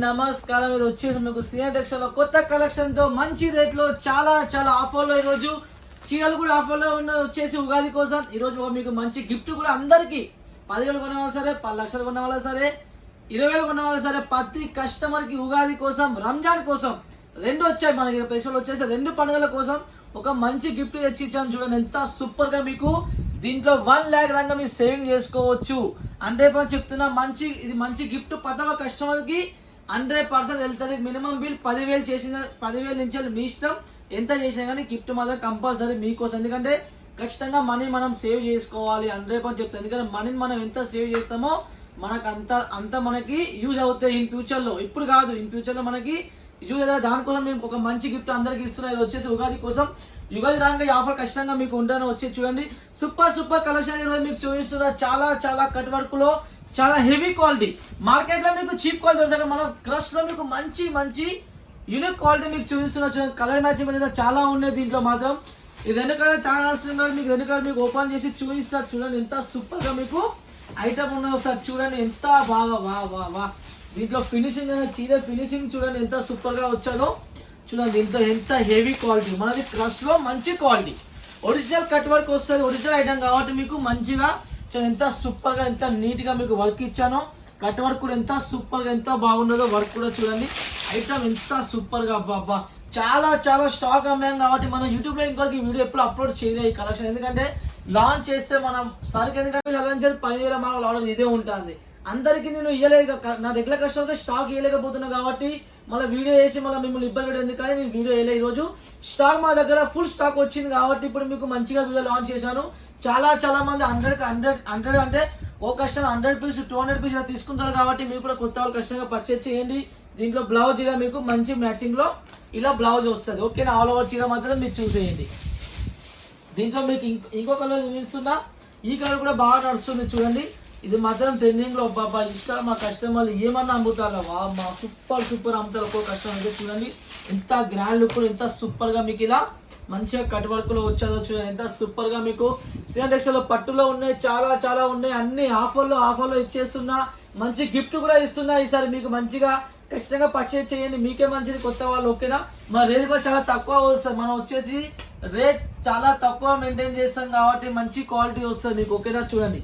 నమస్కారం. ఇది వచ్చేసి మీకు సీనియర్ టెక్స్టైల్ లో కొత్త కలెక్షన్ తో మంచి రేట్ లో చాలా చాలా ఆఫర్ లో ఈ రోజు చీరలు కూడా ఆఫర్ లో ఉన్న వచ్చేసి ఉగాది కోసం ఈ రోజు మీకు మంచి గిఫ్ట్ కూడా అందరికి 10,000 కొనవాలా సరే 10 లక్షలు కొనవాలా సరే 20,000 కొనవాలా సరే ప్రతి కస్టమర్ కి ఉగాది కోసం రంజాన్ కోసం రెండు వచ్చాయి. మనకి స్పెషల్ వచ్చేసి రెండు పండుగల కోసం ఒక మంచి గిఫ్ట్ తెచ్చి ఇచ్చాను. చూడండి ఎంత సూపర్ గా మీకు దీంట్లో 1 లక్ష రంగా మీరు సేవింగ్ చేసుకోవచ్చు. 100% చెప్తున్నా ఇది మంచి గిఫ్ట్ ప్రతి ఒక్క కస్టమర్ కి 100% వెళ్తుంది. మినిమం బిల్ 10,000 చేసిన 10,000 నుంచి మీ ఇష్టం ఎంత చేసినా కానీ గిఫ్ట్ మాత్రం కంపల్సరీ మీకోసం. ఎందుకంటే ఖచ్చితంగా మనీ మనం సేవ్ చేసుకోవాలి. 100% చెప్తాను. ఎందుకంటే మనీని మనం ఎంత సేవ్ చేస్తామో మనకు అంత మనకి యూజ్ అవుతాయి ఇన్ ఫ్యూచర్ లో. ఇప్పుడు కాదు, ఇన్ ఫ్యూచర్ లో మనకి యూజ్ అవుతుంది. దానికోసం మేము ఒక మంచి గిఫ్ట్ అందరికి ఇస్తున్నాం. ఇది వచ్చేసి ఉగాది కోసం. ఉగాది రాగా ఈ ఆఫర్ ఖచ్చితంగా మీకు ఉంటాను. వచ్చి చూడండి సూపర్ కలెక్షన్ ఈరోజు మీకు చూపిస్తున్నా. చాలా కట్ వర్క్ లో చాలా హెవీ క్వాలిటీ. మార్కెట్ లో మీకు చీప్ క్వాలిటీ దొరుకుతుంది. మన క్రష్ లో మీకు మంచి యూనిక్ క్వాలిటీ మీకు చూపిస్తున్నా. చూడండి కలర్ మ్యాచింగ్ మీద చాలా ఉన్నాయి దీంట్లో మాత్రం. ఇది రెండు కలర్ చాలా నడుస్తుంది. మీకు రెండు కలర్ మీకు ఓపెన్ చేసి చూపిస్తారు. చూడండి ఎంత సూపర్ గా మీకు ఐటమ్ ఉన్నది. ఒకసారి చూడండి ఎంత వా దీంట్లో ఫినిషింగ్ చీర ఫినిషింగ్ చూడండి ఎంత సూపర్ గా వచ్చాదో. చూడండి దీంట్లో ఎంత హెవీ క్వాలిటీ. మనది క్రష్ లో మంచి క్వాలిటీ ఒరిజినల్ కట్ వర్క్ వస్తుంది. ఒరిజినల్ ఐటమ్ కాబట్టి మీకు మంచిగా చూడండి ఎంత సూపర్ గా ఎంత నీట్ గా మీకు వర్క్ ఇచ్చానో. కట్ వర్క్ కూడా ఎంత సూపర్ గా ఎంత బాగున్నదో వర్క్ కూడా చూడండి. ఐటమ్ ఎంత సూపర్ గా అబ్బా చాలా స్టాక్ అమ్మాం కాబట్టి మనం యూట్యూబ్ లో ఇంకొకటి వీడియో ఎప్పుడు అప్లోడ్ చేయలేదు ఈ కలెక్షన్. ఎందుకంటే లాంచ్ చేస్తే మనం సరికి ఎందుకంటే 10,000 మనకు ఆర్డర్ ఇదే ఉంటుంది. అందరికి నేను ఇవ్వలేదు, నా రెగ్యులర్ కస్టమర్ స్టాక్ ఇవ్వలేకపోతున్నా కాబట్టి మళ్ళీ వీడియో వేసి మళ్ళీ మిమ్మల్ని ఇబ్బంది పెట్టేది. ఎందుకని నేను వీడియో వేయలేదు. ఈ రోజు స్టాక్ మా దగ్గర ఫుల్ స్టాక్ వచ్చింది కాబట్టి ఇప్పుడు మీకు మంచిగా వీడియో లాంచ్ చేశాను. చాలా మంది 100 అంటే ఓ కస్టమర్ 100 పీస్ 200 పీస్ ఇలా తీసుకుంటారు కాబట్టి మీరు కూడా కొత్త వాళ్ళు కస్టమర్ పర్చేజ్ చేయండి. దీంట్లో బ్లౌజ్ ఇలా మీకు మంచి మ్యాచింగ్ లో ఇలా బ్లౌజ్ వస్తుంది. ఓకేనా, ఆల్ ఓవర్ చీర మాత్రం మీరు చూసేయండి. దీంట్లో మీకు ఇంకో కలర్ చూపిస్తున్నా. ఈ కలర్ కూడా బాగా నడుస్తుంది. చూడండి ఇది మాత్రం ట్రెండింగ్ లో బాబా ఇష్టం. మా కస్టమర్లు ఏమన్నా అమ్ముతారా మా సూపర్ అమ్ముతారు ఒక్కో కస్టమర్ అయితే. చూడండి ఎంత గ్రాండ్ లుక్ ఎంత సూపర్ గా మీకు ఇలా మంచిగా కట్ వర్క్ లో వచ్చాదో. చూడండి ఎంత సూపర్ గా మీకు సీనియర్ టెక్స్టైల్ లో పట్టులో ఉన్నాయి. చాలా ఉన్నాయి. అన్ని ఆఫర్లో ఇచ్చేస్తున్నా. మంచి గిఫ్ట్ కూడా ఇస్తున్నా. ఈసారి మీకు మంచిగా ఖచ్చితంగా పర్చేజ్ చేయండి. మీకే మంచిది కొత్త వాళ్ళు. ఓకేనా, మన రేట్ కూడా చాలా తక్కువ వస్తుంది. మనం వచ్చేసి రేట్ చాలా తక్కువ మెయింటైన్ చేస్తాం కాబట్టి మంచి క్వాలిటీ వస్తుంది మీకు. ఓకేనా, చూడండి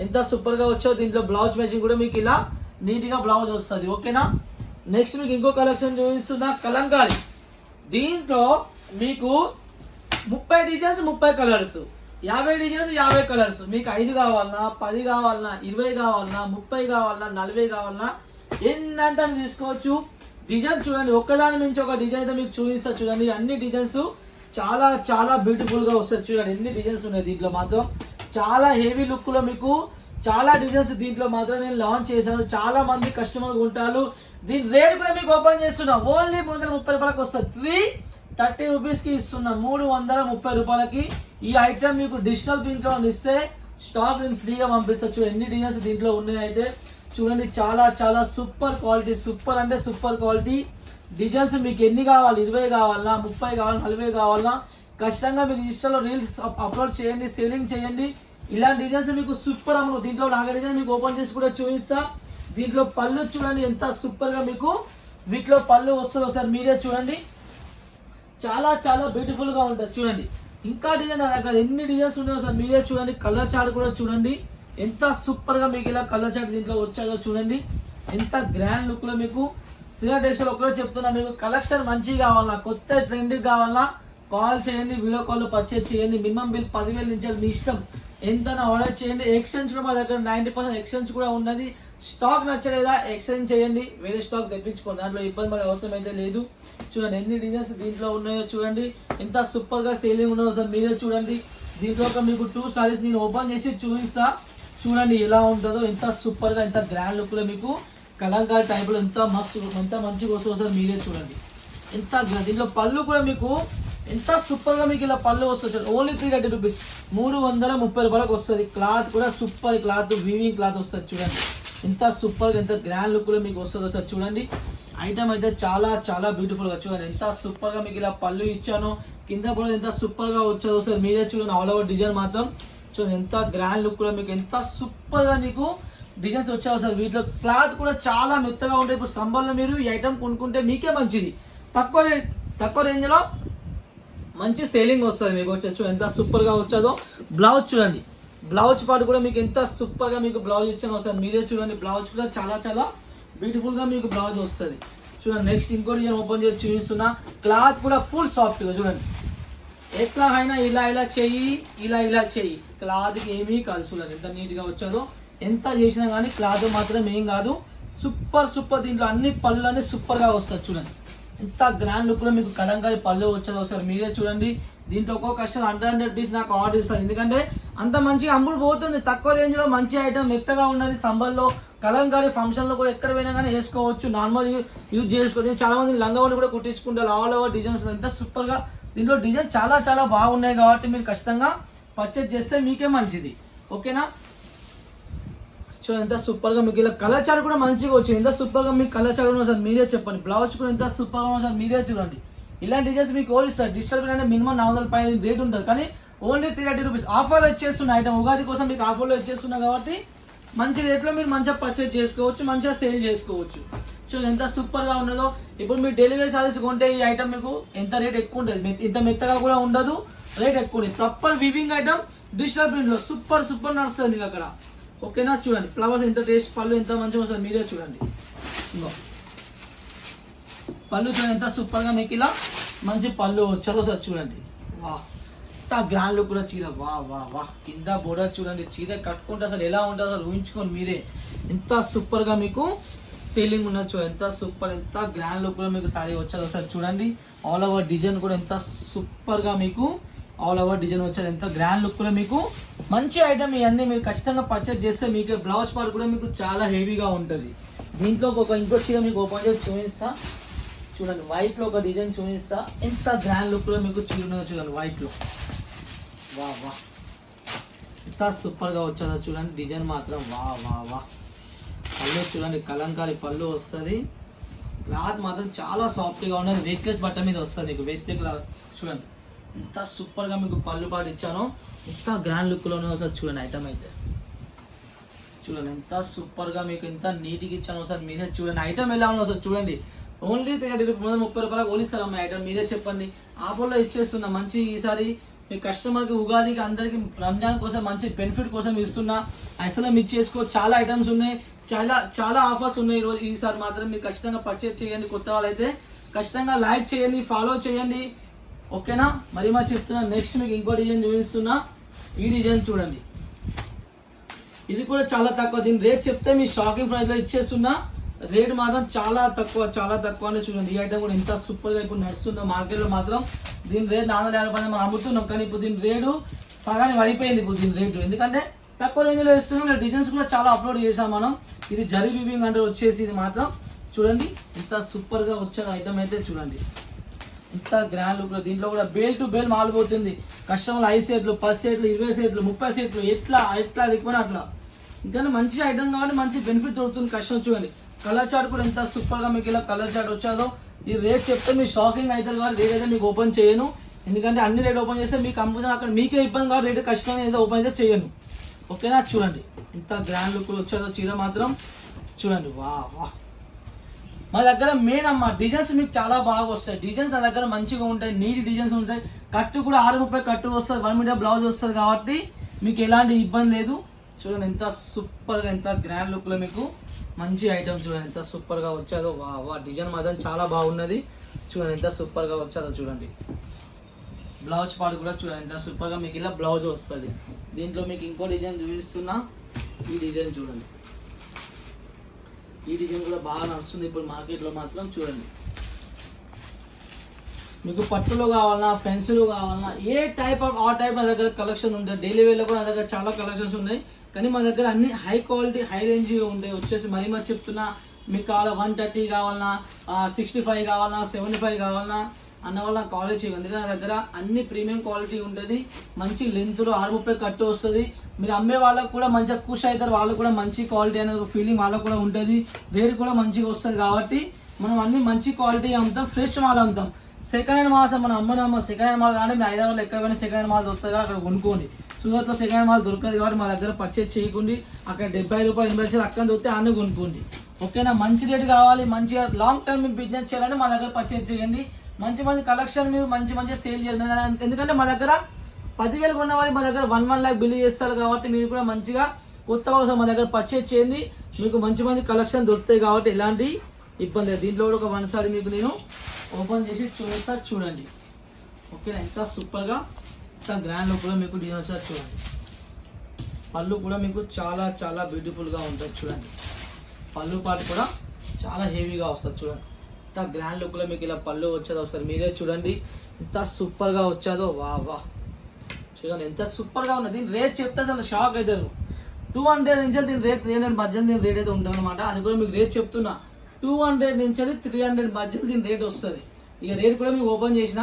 ఎంత సూపర్ గా వచ్చో. దీంట్లో బ్లౌజ్ మ్యాచింగ్ కూడా మీకు ఇలా నీట్ గా బ్లౌజ్ వస్తుంది. ఓకేనా, నెక్స్ట్ మీకు ఇంకో కలెక్షన్ చూపిస్తున్నా. కలంకారీ. దీంట్లో మీకు 30 డిజైన్స్ 30 కలర్స్, 50 డిజైన్స్ 50 కలర్స్. మీకు 5 కావాలన్నా 10 కావాలన్నా 20 కావాలన్నా 30 కావాలన్నా 40 కావాలన్నా ఎన్నంటే తీసుకోవచ్చు. డిజైన్ చూడండి ఒక్కదాని నుంచి ఒక డిజైన్ అయితే మీకు చూపిస్తా. చూడండి అన్ని డిజైన్స్ చాలా బ్యూటిఫుల్ గా వస్తాయి. చూడండి ఎన్ని డిజైన్స్ ఉన్నాయి దీంట్లో మాత్రం. చాలా హెవీ లుక్ లో మీకు చాలా డిజైన్స్ దీంట్లో మాత్రం నేను లాంచ్ చేశాను. చాలా మంది కస్టమర్ ఉంటారు. దీని రేట్ కూడా మీకు ఓపెన్ చేస్తున్నా. ఓన్లీ 330 రూపాయలకు వస్తుంది. 330 రూపీస్ కి ఇస్తున్నా. 330 రూపాయలకి ఈ ఐటమ్ మీకు డిజిటల్ ప్రింట్ లో ఇస్తే స్టాక్ నేను ఫ్రీగా పంపిస్తా. ఎన్ని డిజైన్స్ దీంట్లో ఉన్నాయి అయితే చూడండి. చాలా సూపర్ క్వాలిటీ. సూపర్ అంటే సూపర్ క్వాలిటీ డిజైన్స్. మీకు ఎన్ని కావాలి, 20 కావాలన్నా 30 కావాలన్నా 40 కావాలన్నా ఖచ్చితంగా మీకు ఇన్స్టాలో రీల్స్ అప్లోడ్ చేయండి, సేలింగ్ చేయండి. ఇలాంటి డిజైన్స్ మీకు సూపర్ అమ్ము. దీంట్లో నాగ డిజైన్ మీకు ఓపెన్ చేసి కూడా చూపిస్తా. దీంట్లో పళ్ళు చూడండి ఎంత సూపర్ గా మీకు వీటిలో పళ్ళు వస్తుంది. ఒకసారి మీరే చూడండి. చాలా బ్యూటిఫుల్ గా ఉంటుంది. చూడండి ఇంకా డిజైన్ దగ్గర ఎన్ని డిజైన్స్ ఉన్నాయో సార్ మీరే చూడండి. కలర్ చార్ట్ కూడా చూడండి ఎంత సూపర్ గా మీకు ఇలా కలర్ చార్ట్ దీంట్లో వచ్చాదో. చూడండి ఎంత గ్రాండ్ లుక్ లో మీకు సీనియర్ టెక్స్టైల్ ఒకరోజు చెప్తున్నా. మీకు కలెక్షన్ మంచిగా కావాలన్నా కొత్త ట్రెండ్ కావాలన్నా కాల్ చేయండి, వీడియో కాల్ పర్చేజ్ చేయండి. మినిమం బిల్ 10,000 నుంచి మీ ఇష్టం ఎంత ఆర్డర్ చేయండి. ఎక్స్చేంజ్ కూడా మా దగ్గర 90% ఎక్స్చేంజ్ కూడా ఉన్నది. స్టాక్ నచ్చలేదా ఎక్స్చేంజ్ చేయండి, వేరే స్టాక్ తెప్పించుకోండి. దాంట్లో ఇబ్బంది పడే అవసరం అయితే లేదు. చూడండి ఎన్ని డిజైన్స్ దీంట్లో ఉన్నాయో. చూడండి ఎంత సూపర్ గా సేలింగ్ ఉన్నాయో సార్ మీరే చూడండి. దీంట్లో ఒక మీకు 2 సారీస్ నేను ఓపెన్ చేసి చూపిస్తా. చూడండి ఎలా ఉంటుందో. ఎంత సూపర్ గా ఎంత గ్రాండ్ లుక్ లో మీకు కలంకారీ టైప్ లో ఎంత మంచిగా వస్తుందో సార్ మీరే చూడండి. ఎంత దీంట్లో పళ్ళు కూడా మీకు ఎంత సూపర్ గా మీకు ఇలా పళ్ళు వస్తుంది. ఓన్లీ 330 రూపీస్ 330 రూపాయలకు వస్తుంది. క్లాత్ కూడా సూపర్ క్లాత్, వీవింగ్ క్లాత్ వస్తుంది. చూడండి ఎంత సూపర్ గా ఎంత గ్రాండ్ లుక్ లో మీకు వస్తుందో సార్ చూడండి. ఐటమ్ అయితే చాలా బ్యూటిఫుల్ గా చూడండి ఎంత సూపర్ గా మీకు ఇలా పళ్ళు ఇచ్చాను. కింద కూడా ఎంత సూపర్ గా వచ్చాదో సార్ మీరే చూడండి. ఆల్ ఓవర్ డిజైన్ మాత్రం చూడండి ఎంత గ్రాండ్ లుక్ లో మీకు ఎంత సూపర్ గా నీకు డిజైన్స్ వచ్చే వస్తుంది. వీటిలో క్లాత్ కూడా చాలా మెత్తగా ఉంటాయి. ఇప్పుడు సంబర్లో మీరు ఈ ఐటమ్ కొనుక్కుంటే మీకే మంచిది. తక్కువ రేంజ్లో మంచి సేలింగ్ వస్తుంది మీకు. వచ్చచ్చు ఎంత సూపర్గా వచ్చేదో. బ్లౌజ్ చూడండి, బ్లౌజ్ పార్ట్ కూడా మీకు ఎంత సూపర్గా మీకు బ్లౌజ్ ఇచ్చిన వస్తుంది. మీరే చూడండి, బ్లౌజ్ కూడా చాలా చాలా బ్యూటిఫుల్గా మీకు బ్లౌజ్ వస్తుంది. చూడండి నెక్స్ట్ ఇంకోటి నేను ఓపెన్ చేసి చూపిస్తున్నా. క్లాత్ కూడా ఫుల్ సాఫ్ట్గా చూడండి. ఎట్లా అయినా ఇలా చెయ్యి, ఇలా చెయ్యి, క్లాత్కి ఏమీ కాదు. చూడండి ఎంత నీట్గా వచ్చేదో. ఎంత చేసినా కానీ క్లాత్ మాత్రం ఏం కాదు. సూపర్ దీంట్లో అన్ని పళ్ళు అన్ని సూపర్గా వస్తుంది. చూడండి ఎంత గ్రాండ్ లుక్ లో మీకు కలంకారీ పళ్ళు వచ్చేది వస్తారు. మీరే చూడండి. దీంట్లో ఒక్కో కస్టమర్ 100 పీస్ నాకు ఆర్డర్ ఇస్తారు. ఎందుకంటే అంత మంచిగా అమ్ముడు పోతుంది. తక్కువ రేంజ్ లో మంచి ఐటమ్ మెత్తగా ఉన్నది. సంబర్లో కలంకారీ ఫంక్షన్ లో కూడా ఎక్కడ పోయినా కానీ వేసుకోవచ్చు. నార్మల్ యూజ్ చేసుకోవచ్చు. చాలా మంది లంగావని కూడా కుట్టించుకుంటారు. ఆల్ ఓవర్ డిజైన్స్ ఎంత సూపర్ గా. దీంట్లో డిజైన్ చాలా చాలా బాగున్నాయి కాబట్టి మీరు ఖచ్చితంగా పర్చేజ్ చేస్తే మీకే మంచిది. ఓకేనా. చూడండి ఎంత సూపర్గా మీకు ఇలా కలర్ చార్ట్ కూడా మంచిగా వచ్చింది. ఎంత సూపర్గా మీకు కలర్ చార్ట్ ఉన్నా సార్ మీరే చెప్పండి. బ్లౌజ్ కూడా ఎంత సూపర్గా ఉన్నా సార్ మీరే చూడండి. ఇలాంటి డిజైన్స్ మీకు ఓన్లీ సార్ డిజిటల్ అంటే మినిమం 400 రేట్ ఉంటుంది. కానీ ఓన్లీ 330 రూపీస్ ఆఫర్లో ఇచ్చేస్తున్న ఐటమ్. ఉగాది కోసం మీకు ఆఫర్లో ఇచ్చేస్తున్నా కాబట్టి మంచి రేట్లో మీరు మంచిగా పర్చేజ్ చేసుకోవచ్చు, మంచిగా సేల్ చేసుకోవచ్చు. చూడండి ఎంత సూపర్గా ఉన్నదో. ఇప్పుడు మీరు డెలివరీ సర్వీస్ కొంటే ఈ ఐటమ్ మీకు ఎంత రేట్ ఎక్కువ ఉంటుంది. ఇంత మెత్తగా కూడా ఉండదు, రేట్ ఎక్కువ ఉంటుంది. ప్రాపర్ వివింగ్ ఐటమ్ డిజిటల్ ప్రింట్లో సూపర్ నడుస్తుంది మీకు అక్కడ. ఓకేనా. చూడండి ఫ్లవర్స్ ఎంత టేస్ట్, పళ్ళు ఎంత మంచిగా వస్తుంది మీరే చూడండి. ఇంకో పళ్ళు చూడండి ఎంత సూపర్గా మీకు ఇలా మంచి పళ్ళు వచ్చేదో సార్. చూడండి వా ఎంత గ్రాండ్ లుక్ కూడా చీర. వా కింద బోర్డర్ చూడండి. చీర కట్టుకుంటే అసలు ఎలా ఉంటుంది అసలు ఊహించుకోండి మీరే. ఎంత సూపర్గా మీకు సేలింగ్ ఉండొచ్చు. ఎంత సూపర్, ఎంత గ్రాండ్ లుక్ కూడా మీకు సారీ వచ్చేది సార్. చూడండి ఆల్ ఓవర్ డిజైన్ కూడా ఎంత సూపర్గా మీకు ఆల్ ఓవర్ డిజైన్ వచ్చేది. ఎంత గ్రాండ్ లుక్ కూడా మీకు మంచి ఐటమ్. ఇవన్నీ మీరు ఖచ్చితంగా పర్చేజ్ చేస్తే మీకు బ్లౌజ్ పార్ట్ కూడా మీకు చాలా హెవీగా ఉంటుంది. దీంట్లో ఇంకో చీర మీకు ఓపెన్ చేసి చూపిస్తా. చూడండి వైట్లో ఒక డిజైన్ చూపిస్తా. ఎంత గ్రాండ్ లుక్లో మీకు చీర ఉన్నదో చూడండి వైట్లో. వా ఎంత సూపర్గా వచ్చేదో చూడండి. డిజైన్ మాత్రం వా పళ్ళు చూడండి కలంకారీ పళ్ళు వస్తుంది. క్లాత్ మాత్రం చాలా సాఫ్ట్గా ఉన్నది. వెయిట్లెస్ బట్ట మీద వస్తుంది మీకు. వెయిట్ క్లాత్ చూడండి ఎంత సూపర్గా మీకు పళ్ళు పాటు ఇచ్చానో. ఎంత గ్రాండ్ లుక్లోనే వస్తుంది చూడండి ఐటమ్ అయితే. చూడండి ఎంత సూపర్గా మీకు ఎంత నీట్గా ఇచ్చాను సార్ మీరే చూడండి. ఐటమ్ ఎలా ఉన్నా సార్ చూడండి. ఓన్లీ 30 రూపాయలకు ఓన్లీ సార్ అమ్మ ఐటమ్ మీరే చెప్పండి. ఆఫర్లో ఇచ్చేస్తున్నా మంచి. ఈసారి మీ కస్టమర్కి ఉగాదికి అందరికి రంజాన్ కోసం మంచి బెనిఫిట్ కోసం ఇస్తున్నా. అసలు మీకు చేసుకో చాలా ఐటమ్స్ ఉన్నాయి. చాలా ఆఫర్స్ ఉన్నాయి ఈరోజు. ఈసారి మాత్రం మీరు ఖచ్చితంగా పర్చేజ్ చేయండి. కొత్త వాళ్ళైతే ఖచ్చితంగా లైక్ చేయండి, ఫాలో చేయండి. ఓకేనా. మరి చెప్తున్నా. నెక్స్ట్ మీకు ఇంకో డిజైన్ చూపిస్తున్నా. ఈ డిజైన్ చూడండి. ఇది కూడా చాలా తక్కువ. దీని రేట్ చెప్తే మీ షాకింగ్ ప్రైస్లో ఇచ్చేస్తున్నా. రేట్ మాత్రం చాలా తక్కువ అని చూడండి. ఈ ఐటమ్ కూడా ఎంత సూపర్గా ఇప్పుడు నడుస్తుందో మార్కెట్లో మాత్రం. దీని రేట్ 450 రూపాయలు మనం అమ్ముతున్నాం. కానీ ఇప్పుడు దీని రేటు సగానికి పడిపోయింది ఇప్పుడు దీని రేటు. ఎందుకంటే తక్కువ రేంజ్లో ఇస్తున్నాం. డిజైన్స్ కూడా చాలా అప్లోడ్ చేసాం మనం. ఇది జరీ వీవింగ్ అంటే వచ్చేసి ఇది మాత్రం చూడండి ఎంత సూపర్గా వచ్చేది ఐటమ్ అయితే చూడండి. ఎంత గ్రాండ్ లుక్లో. దీంట్లో కూడా బేల్ టు బేల్ మాలిపోతుంది. కస్టమర్లు 5 సెట్లు 10 సెట్లు 20 సెట్లు 30 సెట్లు ఎట్లా రిక్వైర్ అట్లా. ఇంకా మంచి ఐటమ్ కాబట్టి మంచి బెనిఫిట్ దొరుకుతుంది కస్టమర్. చూడండి కలర్ చార్ట్ కూడా ఎంత సూపర్గా మీకు ఇలా కలర్ చార్ట్ వచ్చాదో. ఈ రేట్ చెప్తే మీరు షాకింగ్ అవుతుంది కాబట్టి రేట్ అయితే మీకు ఓపెన్ చేయను. ఎందుకంటే అన్ని రేట్ ఓపెన్ చేస్తే మీకు అమ్ముతున్నా అక్కడ మీకే ఇబ్బంది కాబట్టి రేట్ కష్టంగా ఏదో ఓపెన్ అయితే చేయను. ఓకేనా. చూడండి ఎంత గ్రాండ్ లుక్ వచ్చేదో చీర మాత్రం చూడండి. వా మా దగ్గర మెయిన్ అమ్మ డిజైన్స్ మీకు చాలా బాగా వస్తాయి. డిజైన్స్ నా దగ్గర మంచిగా ఉంటాయి. నీట్ డిజైన్స్ ఉంటాయి. కట్టు కూడా 630 కట్టు వస్తుంది. 1 మీటర్ బ్లౌజ్ వస్తుంది కాబట్టి మీకు ఎలాంటి ఇబ్బంది లేదు. చూడండి ఎంత సూపర్గా ఎంత గ్రాండ్ లుక్లో మీకు మంచి ఐటమ్ చూడండి ఎంత సూపర్గా వచ్చేదో. వా డిజైన్ మాత్రం చాలా బాగున్నది. చూడండి ఎంత సూపర్గా వచ్చేదో చూడండి. బ్లౌజ్ పార్ట్ కూడా చూడండి ఎంత సూపర్గా మీకు ఇలా బ్లౌజ్ వస్తుంది. దీంట్లో మీకు ఇంకో డిజైన్ చూపిస్తున్నా. ఈ డిజైన్ చూడండి. ఈ డిజైన్ కూడా బాగా నడుస్తుంది ఇప్పుడు మార్కెట్లో మాత్రం. చూడండి మీకు పట్టులో కావాలన్నా ఫెన్స్లో కావాలన్నా ఏ టైప్ ఆఫ్ ఆ టైప్ మా దగ్గర కలెక్షన్ ఉంటుంది. డైలీ వేర్లో కూడా నా దగ్గర చాలా కలెక్షన్స్ ఉన్నాయి. కానీ మా దగ్గర అన్ని హై క్వాలిటీ హై రేంజ్ ఉంటాయి. వచ్చేసి మరి చెప్తున్నా మీకు కావాలా 130 కావాలన్నా 65 కావాలన్నా 75 కావాలన్నా అన్న వల్ల కాలేజ్ చేయండి. ఎందుకంటే నా దగ్గర అన్ని ప్రీమియం క్వాలిటీ ఉంటుంది. మంచి లెంత్లో 630 కట్టు వస్తుంది. మీరు అమ్మే వాళ్ళకు కూడా మంచిగా ఖుషి అవుతారు. వాళ్ళకు కూడా మంచి క్వాలిటీ అనేది ఫీలింగ్ వాళ్ళకు కూడా ఉంటుంది. రేట్ కూడా మంచిగా వస్తుంది కాబట్టి మనం అన్ని మంచి క్వాలిటీ అమ్ముతాం, ఫ్రెష్ మాల్ అమ్ముతాం. సెకండ్ హ్యాండ్ మాల్ అసలు మనం అమ్మనమ్మ. సెకండ్ హ్యాండ్ మాల్ కానీ మీ హైదరాబాద్లో ఎక్కడ పోయినా సెకండ్ హ్యాండ్ మాల్ దొరుకుతుంది కదా, అక్కడ కొనుక్కోండి. సూరత్లో సెకండ్ హ్యాండ్ మాల్ దొరకదు కాబట్టి మా దగ్గర పర్చేజ్ చేయకండి. అక్కడ 70 రూపాయలు 80 లక్షలు అక్కడ దొరికితే అన్నీ కొనుక్కోండి. ఓకేనా? మంచి రేట్ కావాలి, మంచిగా లాంగ్ టర్మ్ మీరు బిజినెస్ చేయాలంటే మా దగ్గర పర్చేజ్ చేయండి. మంచి మంచి కలెక్షన్ మీరు మంచిగా సేల్ చేయాలి. ఎందుకంటే మా దగ్గర 10,000 కొన్న వాళ్ళు మా దగ్గర 1 lakh బిల్ చేస్తారు కాబట్టి మీరు కూడా మంచిగా కొత్త వాళ్ళు మా దగ్గర పర్చేజ్ చేయండి. మీకు మంచి మంచి కలెక్షన్ దొరుకుతాయి కాబట్టి ఎలాంటి ఇబ్బంది లేదు. దీంట్లో కూడా ఒక 1 సారి మీకు నేను ఓపెన్ చేసి చూపిస్తాను, చూడండి. ఓకేనా? ఎంత సూపర్గా ఎంత గ్రాండ్ కూడా మీకు డిజైన్ వచ్చారు చూడండి. పళ్ళు కూడా మీకు చాలా చాలా బ్యూటిఫుల్గా ఉంటుంది చూడండి. పళ్ళు పాటు కూడా చాలా హెవీగా వస్తుంది చూడండి. ఎంత గ్రాండ్ లుక్లో మీకు ఇలా పళ్ళు వచ్చేది వస్తుంది. మీరే చూడండి ఎంత సూపర్గా వచ్చేదో. వా వా చూడండి ఎంత సూపర్గా ఉన్నది. దీని రేట్ చెప్తే అసలు షాక్ అవుతారు. 200 నుంచి దీని రేట్ 300 మధ్య దీని రేట్ అయితే ఉంటుంది అనమాట. అది కూడా మీకు రేట్ చెప్తున్నా. 200 నుంచి 300 మధ్య దీని రేట్ వస్తుంది. ఇక రేట్ కూడా మీకు ఓపెన్ చేసిన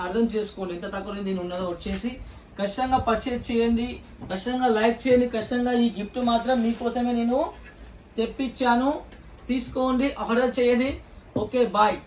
అర్థం చేసుకోండి ఎంత తక్కువ దీని ఉన్నదో. వచ్చేసి ఖచ్చితంగా పర్చేజ్ చేయండి, ఖచ్చితంగా లైక్ చేయండి. ఖచ్చితంగా ఈ గిఫ్ట్ మాత్రం మీకోసమే నేను తెప్పించాను. తీసుకోండి, ఆర్డర్ చేయండి. Okay, bye.